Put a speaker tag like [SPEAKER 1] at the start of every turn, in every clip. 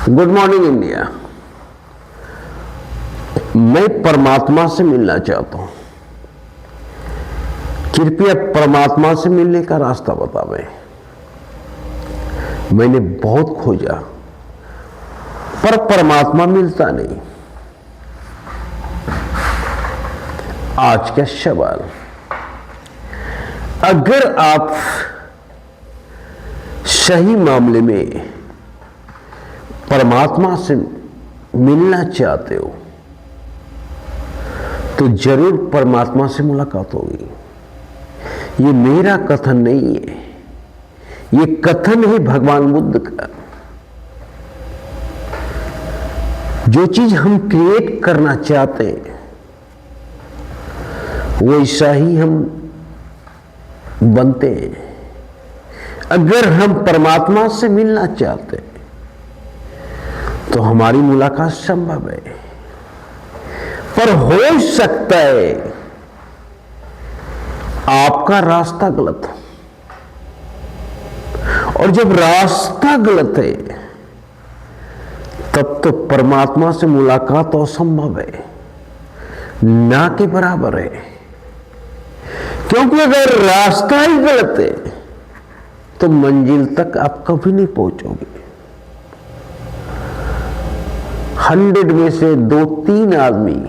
[SPEAKER 1] Good morning India. मैं परमात्मा से मिलना चाहता हूं। कृपया परमात्मा से मिलने का रास्ता बतावें। मैंने बहुत खोजा पर परमात्मा मिलता नहीं। आज का सवाल, अगर आप सही मामले में परमात्मा से मिलना चाहते हो तो जरूर परमात्मा से मुलाकात होगी। ये मेरा कथन नहीं है, ये कथन है भगवान बुद्ध का। जो चीज हम क्रिएट करना चाहते हैं वैसा ही हम बनते हैं। अगर हम परमात्मा से मिलना चाहते हैं तो हमारी मुलाकात संभव है, पर हो सकता है आपका रास्ता गलत हो। और जब रास्ता गलत है तब तो परमात्मा से मुलाकात असंभव है, ना के बराबर है। क्योंकि अगर रास्ता ही गलत है तो मंजिल तक आप कभी नहीं पहुंचोगे। 100 में से 2-3 आदमी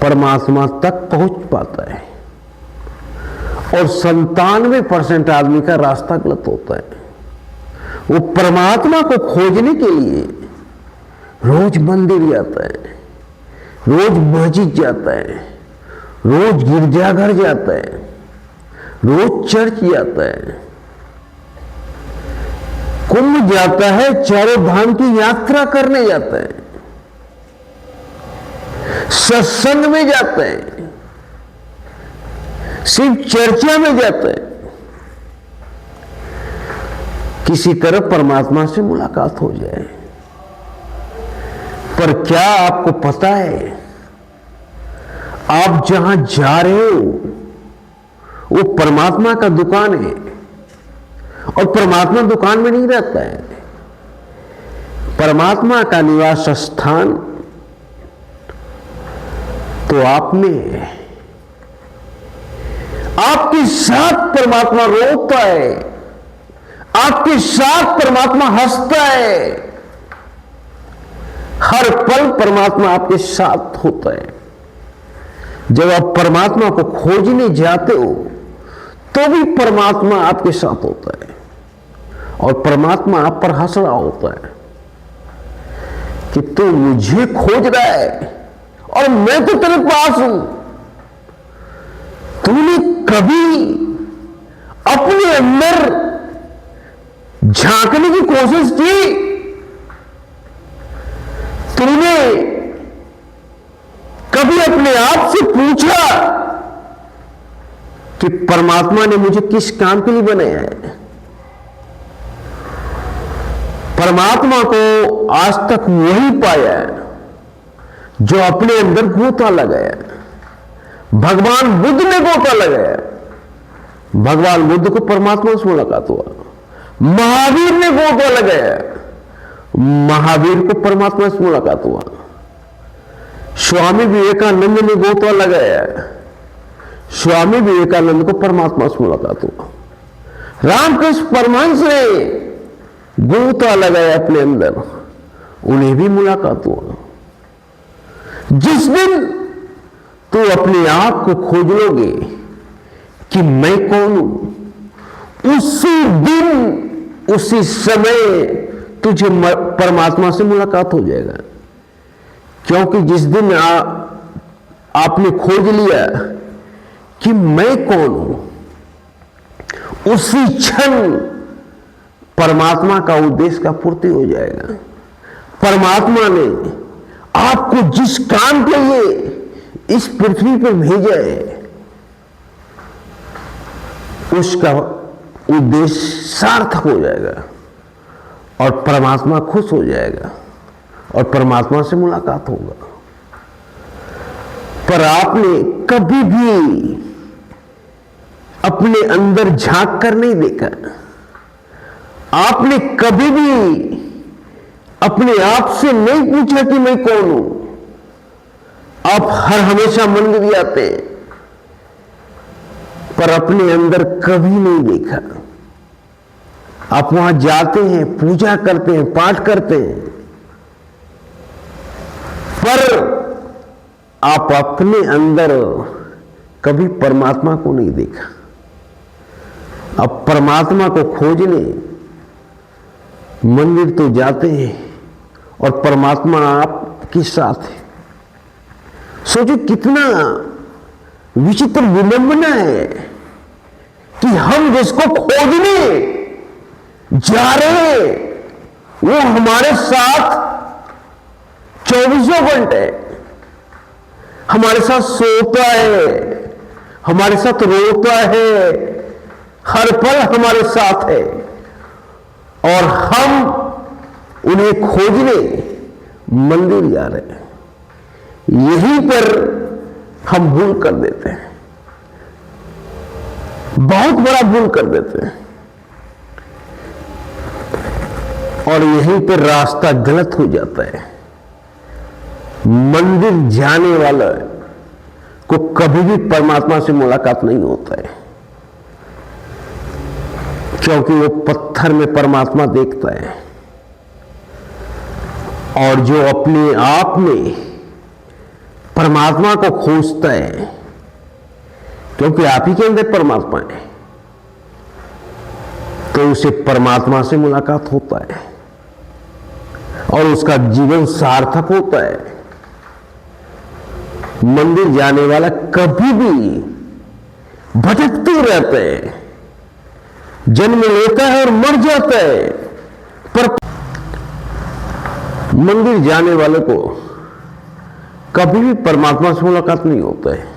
[SPEAKER 1] परमात्मा तक पहुंच पाता है और 97% आदमी का रास्ता गलत होता है। वो परमात्मा को खोजने के लिए रोज मंदिर जाता है, रोज मस्जिद जाता है, रोज गिरजाघर जाता है, रोज चर्च जाता है, कुंभ जाता है, चारों धाम की यात्रा करने जाता है, सत्संग में जाता है, सिर्फ चर्चा में जाता है। किसी तरह परमात्मा से मुलाकात हो जाए। पर क्या आपको पता है आप जहां जा रहे हो वो परमात्मा का दुकान है और परमात्मा दुकान में नहीं रहता है। परमात्मा का निवास स्थान तो आप में है। आपके साथ परमात्मा रोता है, आपके साथ परमात्मा हंसता है। हर पल परमात्मा आपके साथ होता है। जब आप परमात्मा को खोजने जाते हो तो भी परमात्मा आपके साथ होता है और परमात्मा आप पर हंस रहा होता है कि तू मुझे खोज रहा है और मैं तो तेरे पास हूं। तूने कभी अपने अंदर झांकने की कोशिश की? तूने कभी अपने आप से पूछा कि परमात्मा ने मुझे किस काम के लिए बनाया है? परमात्मा को आज तक वही पाया है जो अपने अंदर गोता लगाया। भगवान बुद्ध ने गोता लगाया। भगवान बुद्ध को परमात्मा से मुलाकात हुआ। महावीर ने गोता लगाया, महावीर को परमात्मा से मुलाकात हुआ। स्वामी विवेकानंद ने गोता लगाया, स्वामी विवेकानंद को परमात्मा से मुलाकात हुआ। रामकृष्ण परमहंस ने गोता लगाया अपने अंदर, उन्हें भी मुलाकात हुआ। जिस दिन तो अपने आप को खोज लोगे कि मैं कौन हूं, उसी दिन उसी समय तुझे परमात्मा से मुलाकात हो जाएगा। क्योंकि जिस दिन आपने खोज लिया कि मैं कौन हूं, उसी क्षण परमात्मा का उद्देश्य का पूर्ति हो जाएगा। परमात्मा ने आपको जिस काम के लिए इस पृथ्वी पर भेजा है उसका उद्देश्य सार्थक हो जाएगा और परमात्मा खुश हो जाएगा और परमात्मा से मुलाकात होगा। पर आपने कभी भी अपने अंदर झांक कर नहीं देखा। आपने कभी भी अपने आप से नहीं पूछा कि मैं कौन हूं। आप हर हमेशा मंदिर जाते हैं, पर अपने अंदर कभी नहीं देखा। आप वहां जाते हैं, पूजा करते हैं, पाठ करते हैं, पर आप अपने अंदर कभी परमात्मा को नहीं देखा। अब परमात्मा को खोजने मंदिर तो जाते हैं और परमात्मा आपके साथ है। सोचो कितना विचित्र विडंबना है कि हम जिसको खोजने जा रहे हैं वो हमारे साथ 24 घंटे हमारे साथ सोता है, हमारे साथ रोता है, हर पल हमारे साथ है, और हम उन्हें खोजने मंदिर जा रहे हैं। यहीं पर हम भूल कर देते हैं, बहुत बड़ा भूल कर देते हैं, और यहीं पर रास्ता गलत हो जाता है। मंदिर जाने वाला को कभी भी परमात्मा से मुलाकात नहीं होता है, क्योंकि वो पत्थर में परमात्मा देखता है। और जो अपने आप में परमात्मा को खोजता है, क्योंकि आप ही के अंदर परमात्मा है, तो उसे परमात्मा से मुलाकात होता है और उसका जीवन सार्थक होता है। मंदिर जाने वाला कभी भी भटकते रहता है, जन्म लेता है और मर जाता है, पर मंदिर जाने वाले को कभी भी परमात्मा से मुलाकात नहीं होता है,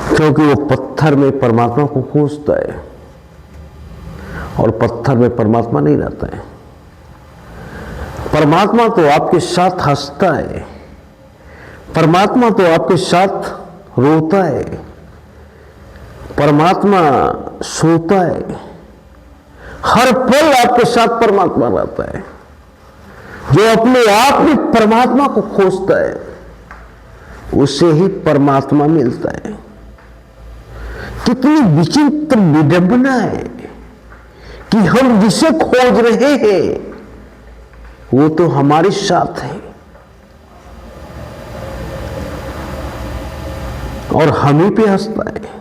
[SPEAKER 1] क्योंकि वो पत्थर में परमात्मा को खोजता है और पत्थर में परमात्मा नहीं रहता है। परमात्मा तो आपके साथ हंसता है, परमात्मा तो आपके साथ रोता है, परमात्मा सोता है, हर पल आपके साथ परमात्मा रहता है। जो अपने आप में परमात्मा को खोजता है उसे ही परमात्मा मिलता है। कितनी विचित्र विडंबना है कि हम जिसे खोज रहे हैं वो तो हमारे साथ है और हम ही पे हंसता है।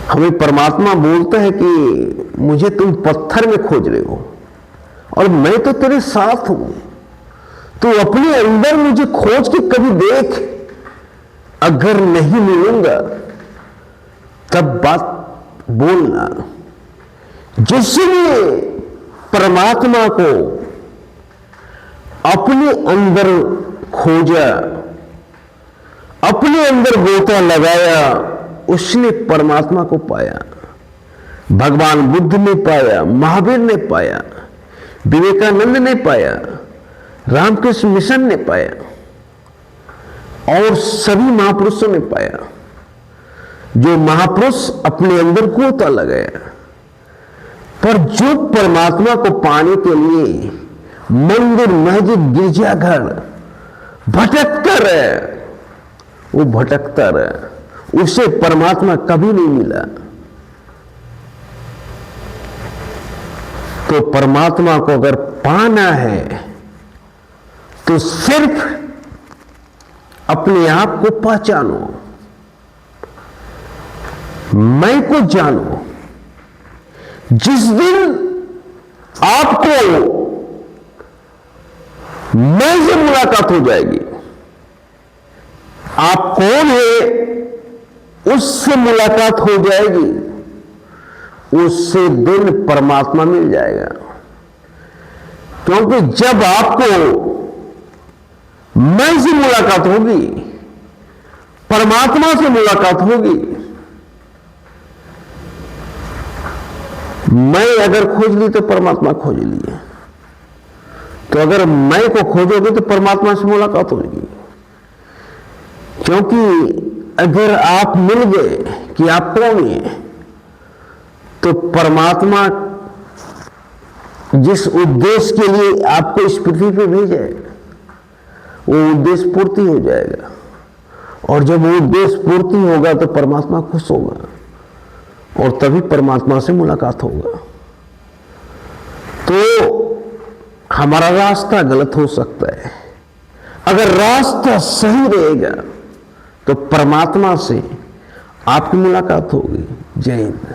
[SPEAKER 1] हमें परमात्मा बोलता है कि मुझे तुम पत्थर में खोज रहे हो और मैं तो तेरे साथ हूं, तो अपने अंदर मुझे खोज के कभी देख, अगर नहीं मिलूंगा तब बात बोलना। जिसने परमात्मा को अपने अंदर खोजा, अपने अंदर गोता लगाया, उसने परमात्मा को पाया। भगवान बुद्ध ने पाया, महावीर ने पाया, विवेकानंद ने पाया, रामकृष्ण मिशन ने पाया और सभी महापुरुषों ने पाया। जो महापुरुष अपने अंदर गोता लगाया, पर जो परमात्मा को पाने के लिए मंदिर, मस्जिद, गिरजाघर भटकता रहे, वो भटकता रहे, उसे परमात्मा कभी नहीं मिला। तो परमात्मा को अगर पाना है तो सिर्फ अपने आप को पहचानो, मैं को जानो। जिस दिन आपको मैं से मुलाकात हो जाएगी, आप कौन है उससे मुलाकात हो जाएगी, उससे दिन परमात्मा मिल जाएगा। क्योंकि जब आपको मैं से मुलाकात होगी, परमात्मा से मुलाकात होगी, मैं अगर खोज ली तो परमात्मा खोज ली है, तो अगर मैं को खोजोगे तो परमात्मा से मुलाकात होगी। क्योंकि अगर आप मिल गए कि आप कौन हैं, तो परमात्मा जिस उद्देश्य के लिए आपको इस पृथ्वी पे भेजा है वो उद्देश्य पूर्ति हो जाएगा, और जब वो उद्देश्य पूर्ति होगा तो परमात्मा खुश होगा और तभी परमात्मा से मुलाकात होगा। तो हमारा रास्ता गलत हो सकता है, अगर रास्ता सही रहेगा तो परमात्मा से आपकी मुलाकात होगी। जय हिंद।